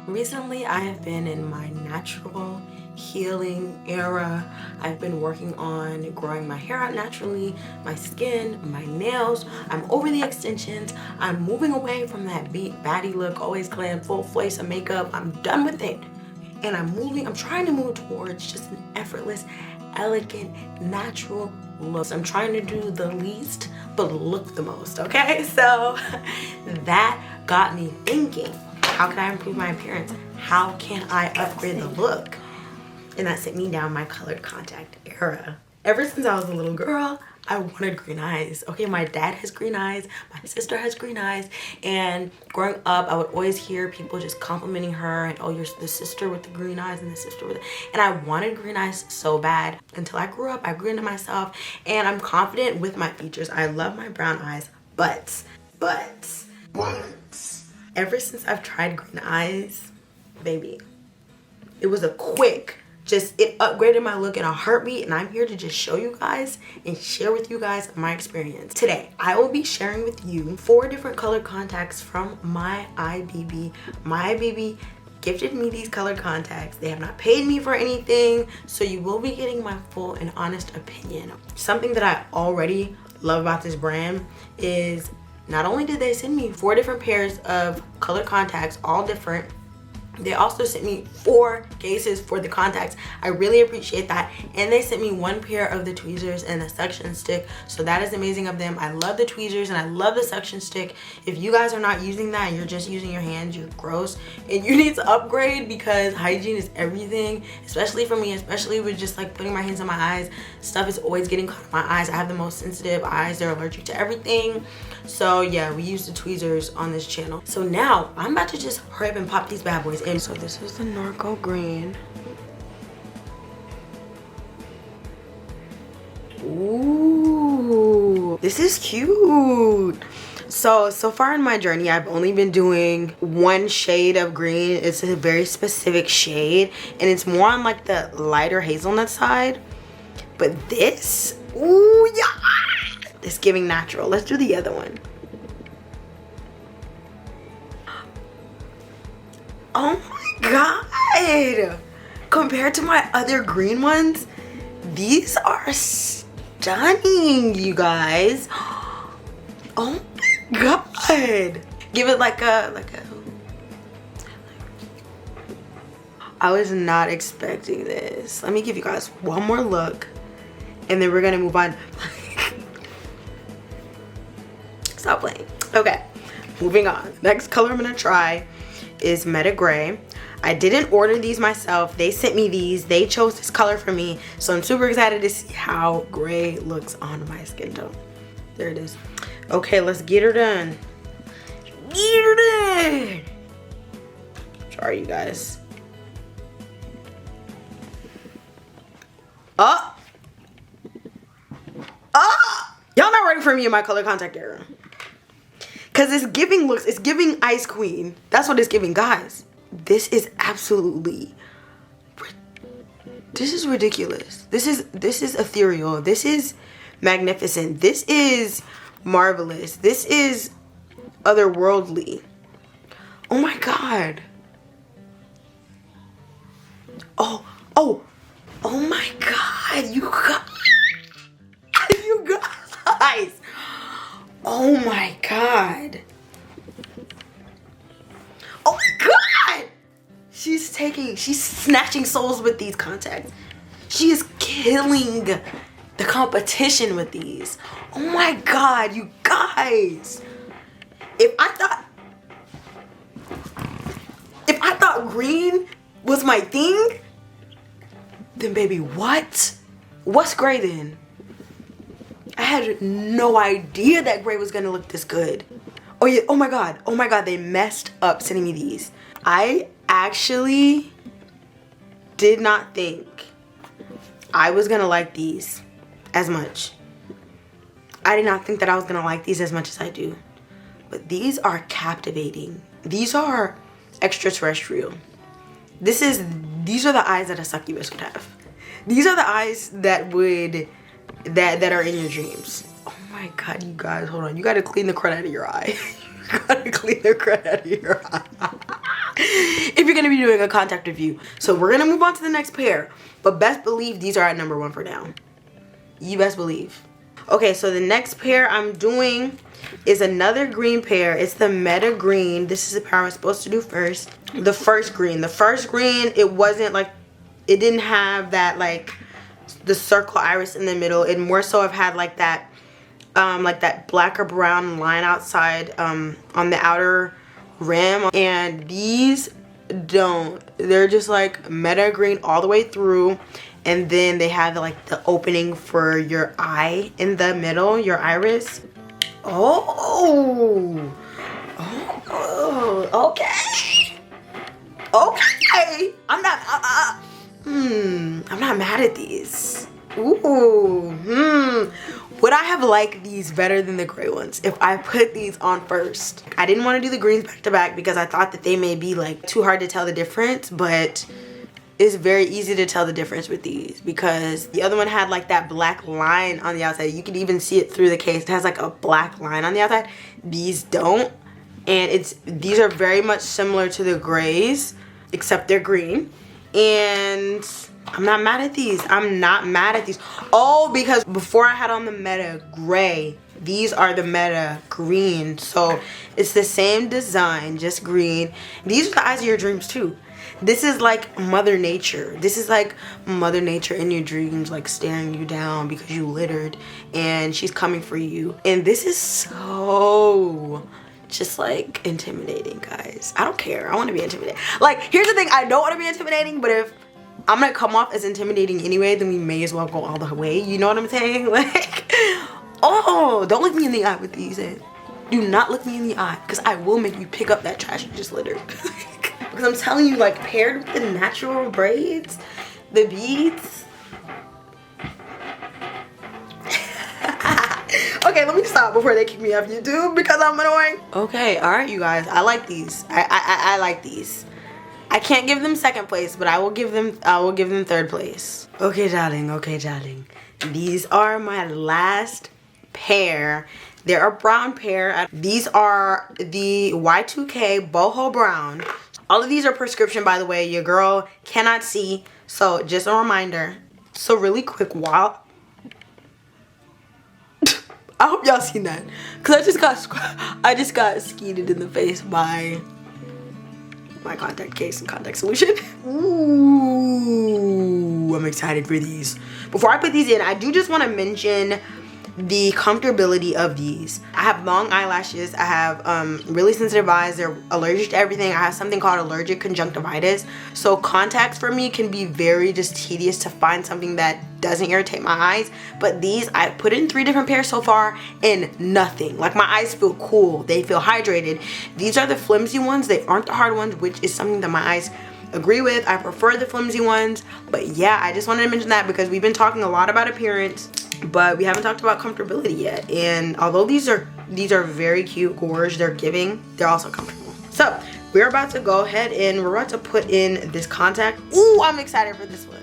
Recently, I have been in my natural healing era. I've been working on growing my hair out naturally, my skin, my nails. I'm over the extensions. I'm moving away from that beat baddie look, always glam, full face of makeup. I'm done with it. And I'm trying to move towards just an effortless, elegant, natural look. I'm trying to do the least, but look the most, okay? So that got me thinking, how can I improve my appearance? How can I upgrade the look? And that sent me down my colored contact era. Ever since I was a little girl, I wanted green eyes. Okay, my dad has green eyes, my sister has green eyes, and growing up, I would always hear people just complimenting her and, oh, you're the sister with the green eyes and the sister with it. And I wanted green eyes so bad until I grew up. I grew into myself, and I'm confident with my features. I love my brown eyes, but ever since I've tried green eyes, baby, it was a quick, it upgraded my look in a heartbeat, and I'm here to just show you guys and share with you guys my experience. Today, I will be sharing with you 4 different color contacts from MYEYEBB. MYEYEBB gifted me these colored contacts. They have not paid me for anything, so you will be getting my full and honest opinion. Something that I already love about this brand is not only did they send me 4 different pairs of colored contacts, all different, they also sent me 4 cases for the contacts. I really appreciate that. And they sent me 1 pair of the tweezers and the suction stick. So that is amazing of them. I love the tweezers and I love the suction stick. If you guys are not using that and you're just using your hands, you're gross. And you need to upgrade, because hygiene is everything. Especially for me, especially with just like putting my hands on my eyes. Stuff is always getting caught in my eyes. I have the most sensitive eyes. They're allergic to everything. So yeah, we use the tweezers on this channel. So now I'm about to just hurry up and pop these bad boys in. So this is the Narco Green. Ooh, this is cute. So far in my journey, I've only been doing 1 shade of green. It's a very specific shade, and it's more on like the lighter hazelnut side. But this, ooh, yeah, it's giving natural. Let's do the other one. Oh my god! Compared to my other green ones, these are stunning, you guys. Oh my god! Give it like a. I was not expecting this. Let me give you guys one more look, and then we're gonna move on. Stop playing. Okay, moving on. Next color I'm gonna try is Meta Gray. I didn't order these myself. They sent me these. They chose this color for me. So I'm super excited to see how gray looks on my skin tone. There it is. Okay, let's get her done. Get her done. Sorry, you guys. Oh. Oh. Y'all not ready for me in my color contact era. Because it's giving Ice Queen. That's what it's giving, guys. This is absolutely, this is ridiculous. This is ethereal. This is magnificent. This is marvelous. This is otherworldly. Oh my god. Oh my god, you guys. Oh my god. Oh my god. She's snatching souls with these contacts. She is killing the competition with these. Oh my god, you guys. If I thought green was my thing, then baby, what's gray then? I had no idea that gray was gonna look this good. Oh yeah, oh my god, they messed up sending me these. I actually did not think I was gonna like these as much. I did not think that I was gonna like these as much as I do. But these are captivating. These are extraterrestrial. These are the eyes that a succubus would have. These are the eyes that are in your dreams. Oh my god, you guys, hold on. You gotta clean the crud out of your eye. You gotta clean the crud out of your eye. If you're gonna be doing a contact review. So we're gonna move on to the next pair. But best believe these are at number 1 for now. You best believe. Okay, so the next pair I'm doing is another green pair. It's the Meta Green. This is the pair I was supposed to do first. The first green, it wasn't like, it didn't have that like the circle iris in the middle. It more so have had like that black or brown line outside on the outer rim. And these don't. They're just like Meta Green all the way through. And then they have like the opening for your eye in the middle, your iris. Oh, okay. Okay. I'm not mad at these. Ooh, Would I have liked these better than the gray ones if I put these on first? I didn't want to do the greens back to back because I thought that they may be like too hard to tell the difference, but it's very easy to tell the difference with these because the other one had like that black line on the outside. You can even see it through the case. It has like a black line on the outside. These don't. And these are very much similar to the grays, except they're green. And I'm not mad at these. I'm not mad at these. Oh, because before I had on the Meta Gray, these are the Meta Green. So it's the same design, just green. These are the eyes of your dreams too. This is like Mother Nature. This is like Mother Nature in your dreams, like staring you down because you littered and she's coming for you. And this is so just like intimidating, guys. I don't care. I want to be intimidated. Like, here's the thing. I don't want to be intimidating, but if I'm going to come off as intimidating anyway, then we may as well go all the way. You know what I'm saying? Like, oh, don't look me in the eye with these. Do not look me in the eye because I will make you pick up that trash you just littered. Because I'm telling you, like, paired with the natural braids, the beads. Okay, let me stop before they kick me off YouTube because I'm annoying. Okay, all right, you guys. I like these. I like these. I can't give them second place, but I will give them third place. Okay, darling. Okay, darling. These are my last pair. They're a brown pair. These are the Y2K boho brown. All of these are prescription, by the way. Your girl cannot see, so just a reminder. So really quick, while I hope y'all seen that, cause I just got skeeted in the face by my contact case and contact solution. Ooh, I'm excited for these. Before I put these in, I do just want to mention the comfortability of these. I have long eyelashes. I have really sensitive eyes. They're allergic to everything. I have something called allergic conjunctivitis. So contacts for me can be very just tedious to find something that doesn't irritate my eyes. But these, I put in 3 different pairs so far and nothing. Like, my eyes feel cool. They feel hydrated. These are the flimsy ones. They aren't the hard ones, which is something that my eyes agree with. I prefer the flimsy ones. But yeah, I just wanted to mention that because we've been talking a lot about appearance, but we haven't talked about comfortability yet. And although these are very cute, gorge, they're giving, they're also comfortable. So we're about to go ahead and we're about to put in this contact. Ooh, I'm excited for this one.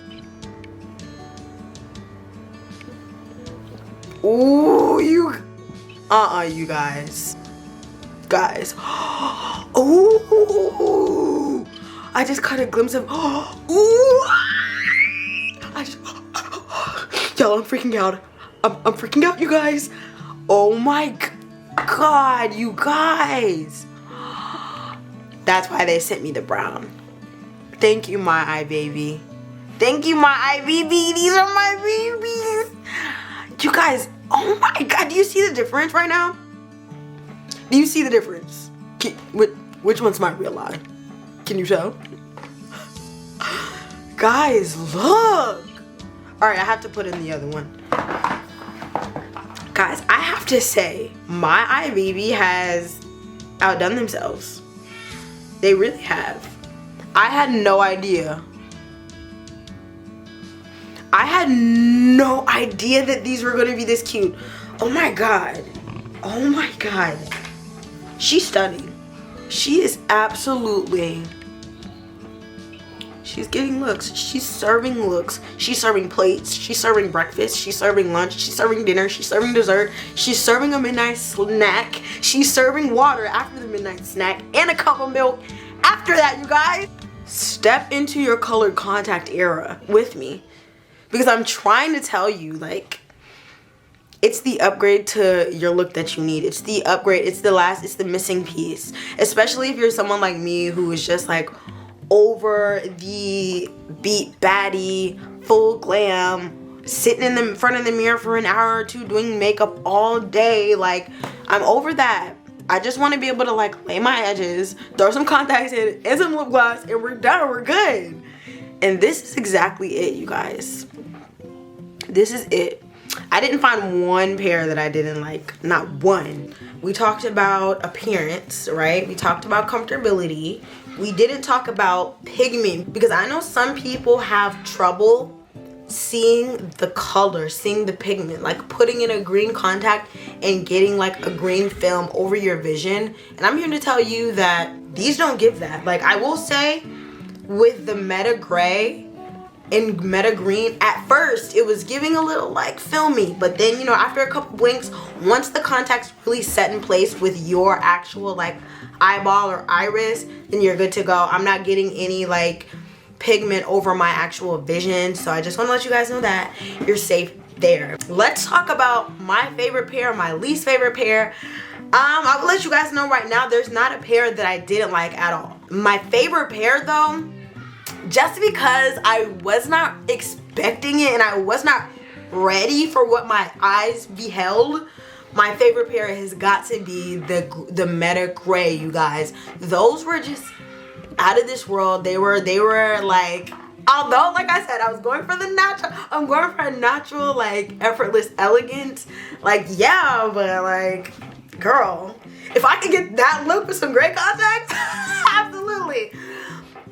Ooh, you guys. Ooh, I just caught a glimpse of, ooh, y'all, I'm freaking out. I'm freaking out, you guys. Oh my God, you guys. That's why they sent me the brown. Thank you, my eye baby. Thank you, my eye baby. These are my babies. You guys, oh my God, do you see the difference right now? Do you see the difference? Which one's my real eye? Can you tell? Guys, look. All right, I have to put in the other one. Guys, I have to say, my eye baby has outdone themselves. They really have. I had no idea. I had no idea that these were gonna be this cute. Oh my God. Oh my God. She's stunning. She is absolutely, she's She's getting looks. She's serving looks. She's serving plates. She's serving breakfast. She's serving lunch. She's serving dinner. She's serving dessert. She's serving a midnight snack. She's serving water after the midnight snack and a cup of milk after that, you guys. Step into your colored contact era with me, because I'm trying to tell you, like, it's the upgrade to your look that you need. It's the upgrade. It's the missing piece. Especially if you're someone like me who is just like over the beat baddie, full glam, sitting in the front of the mirror for an hour or two doing makeup all day. Like, I'm over that. I just want to be able to like lay my edges, throw some contacts in and some lip gloss, and we're done. We're good. And this is exactly it, you guys. This is it. I didn't find one pair that I didn't like. Not one. We talked about appearance, right? We talked about comfortability. We didn't talk about pigment, because I know some people have trouble seeing the color, seeing the pigment, like putting in a green contact and getting like a green film over your vision. And I'm here to tell you that these don't give that. Like, I will say with the Meta Gray and Meta Green, at first it was giving a little like filmy, but then, you know, after a couple blinks, once the contact's really set in place with your actual like eyeball or iris, then you're good to go. I'm not getting any like pigment over my actual vision, so I just want to let you guys know that you're safe there. Let's talk about my favorite pair, my least favorite pair. I will let you guys know right now, there's not a pair that I didn't like at all. My favorite pair though, just because I was not expecting it and I was not ready for what my eyes beheld, my favorite pair has got to be the Meta Gray, you guys. Those were just out of this world. They were like, although like I said, I was going for the natural, I'm going for a natural, like effortless elegance. Like, yeah, but like, girl, if I could get that look with some gray contacts, absolutely.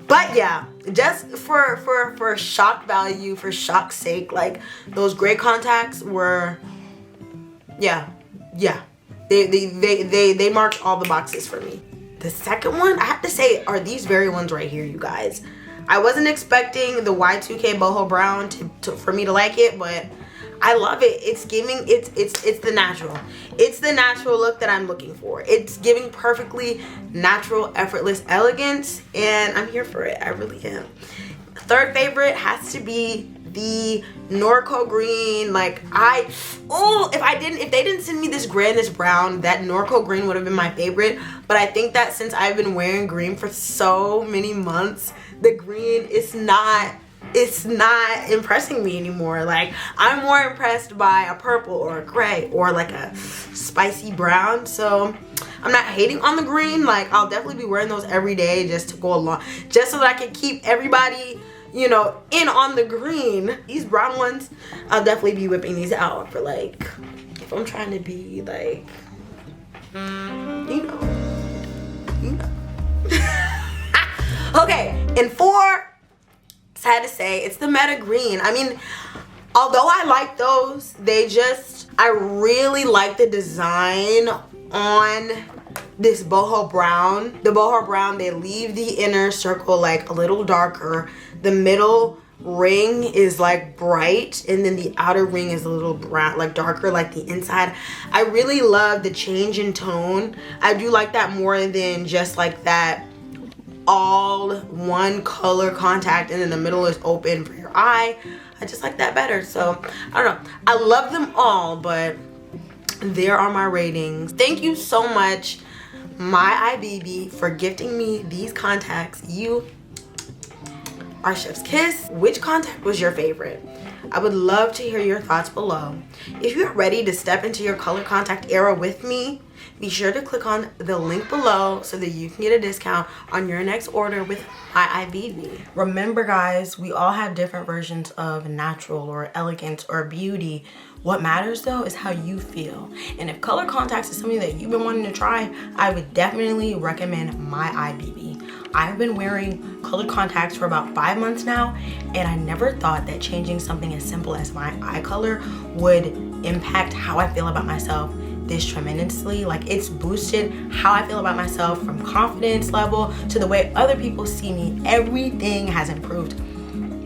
But yeah, just for shock value, for shock's sake, like those gray contacts were, yeah, they marked all the boxes for me. The second one, I have to say, are these very ones right here, you guys. I wasn't expecting the Y2K boho brown for me to like it, but I love it. It's giving, it's the natural. It's the natural look that I'm looking for. It's giving perfectly natural, effortless elegance, and I'm here for it. I really am. Third favorite has to be the Norco green. Like, if they didn't send me this gray and this brown, that Norco green would have been my favorite. But I think that since I've been wearing green for so many months, the green is not, it's not impressing me anymore. Like, I'm more impressed by a purple or a gray or like a spicy brown. So I'm not hating on the green. Like, I'll definitely be wearing those every day just to go along, just so that I can keep everybody, you know, in on the green. These brown ones, I'll definitely be whipping these out for like, if I'm trying to be like, you know. Okay, and four, sad to say, it's the Meta Green. I mean, although I like those, I really like the design on this boho brown. The boho brown, they leave the inner circle like a little darker. The middle ring is like bright, and then the outer ring is a little brown, like darker, like the inside. I really love the change in tone. I do like that more than just like that all one color contact and then the middle is open for your eye. I just like that better. So I don't know, I love them all, but there are my ratings. Thank you so much, MYEYEBB, for gifting me these contacts. You are chef's kiss. Which contact was your favorite? I would love to hear your thoughts below. If you're ready to step into your color contact era with me, be sure to click on the link below so that you can get a discount on your next order with MYEYEBB. Remember guys, we all have different versions of natural or elegance or beauty. What matters though is how you feel. And if color contacts is something that you've been wanting to try, I would definitely recommend MYEYEBB. I've been wearing colored contacts for about 5 months now, and I never thought that changing something as simple as my eye color would impact how I feel about myself this tremendously. Like, it's boosted how I feel about myself, from confidence level to the way other people see me. Everything has improved.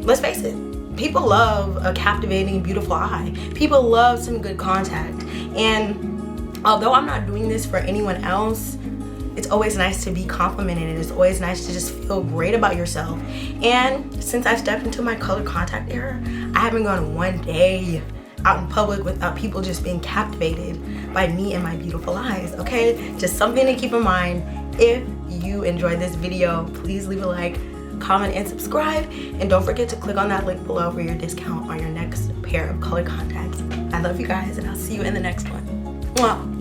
Let's face it, people love a captivating, beautiful eye. People love some good contact. And although I'm not doing this for anyone else, it's always nice to be complimented, and it's always nice to just feel great about yourself. And since I stepped into my color contact era, I haven't gone one day out in public without people just being captivated by me and my beautiful eyes, okay? Just something to keep in mind. If you enjoyed this video, please leave a like, comment, and subscribe. And don't forget to click on that link below for your discount on your next pair of color contacts. I love you guys, and I'll see you in the next one. Mwah.